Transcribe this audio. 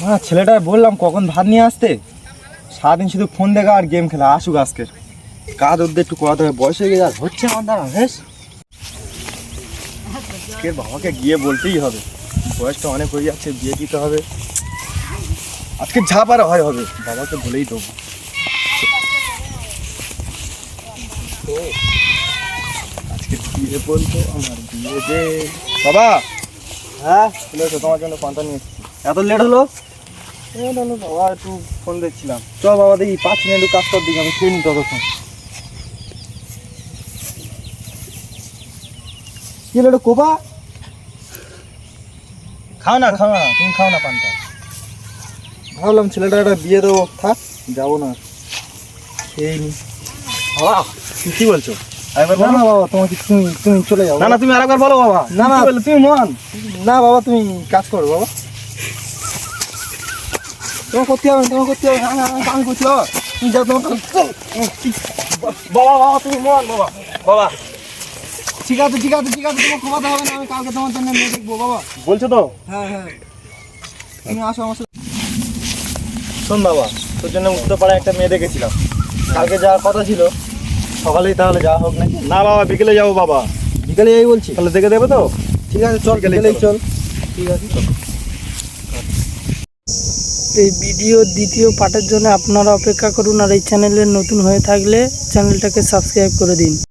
হ্যাঁ, ছেলেটা বললাম কখন ভাত নিয়ে আসতে, সারাদিন শুধু ফোন দেখা আর গেম খেলা। আসুক আজকের কাজ ওদের একটু করাতে হবে, বয়স হয়ে গেছে আর হচ্ছে আমার দ্বারা। বেশ আজকের বাবাকে গিয়ে বলতেই হবে, বয়সটা অনেক হয়ে যাচ্ছে, বিয়ে দিতে হবে। আজকে যা পারে হয় হবে, বাবাকে বলেই দেবো। আজকে বিয়ে বলতো আমার বিয়ে যে। বাবা, হ্যাঁ চলেছো, তোমার জন্য পান্তা নিয়ে এসেছি। এত লেট হলো? বাবা একটু ফোন দেখছিলাম। চল বাবা, দেখি পাচ্ছি না, একটু কাজ কর দিকে, আমি খেয়ে নি ততক্ষণ। কি হলো কোপা? খাও না তুমি খাও না পানটা। ভাবলাম ছেলেটা একটা বিয়ে দেবো, থাক যাবো না, খেয়ে নি। বাবা কি বলছো? না না বাবা, তোমাকে তুমি তুমি চলে যাও। না না, তুমি আরেকবার বলো বাবা। না না তুমি মন না বাবা, তুমি কাজ করো বাবা। তোমার করতে হবে, তোমার করতে হবে। হ্যাঁ হ্যাঁ, আমি করছি বাবা, তুমি যাও তোমার। বাবা বাবা তুমি মন বাবা। বাবা ঠিক আছে ঠিক আছে ঠিক আছে, তোমার ক্ষমাতে হবে না, আমি কালকে তোমার জন্য মেয়ে দেখবো বাবা। বলছো তো? হ্যাঁ হ্যাঁ, তুমি আসো আমার সাথে। শোন বাবা, তোর জন্য উত্তরপাড়ায় একটা মেয়ে দেখেছিলাম, কালকে যাওয়ার কথা ছিল, সকালেই তাহলে যাওয়া হোক নাকি? না বাবা, বিকেলে যাবো বাবা। বিকেলে যাই বলছি? তাহলে দেখে দেবে তো? ঠিক আছে চল, বিকেলেই চল। ঠিক আছে চল। এই ভিডিওর দ্বিতীয় পার্টের জন্য আপনারা অপেক্ষা করুন, আর এই চ্যানেলে নতুন হয়ে থাকলে চ্যানেলটাকে সাবস্ক্রাইব করে দিন।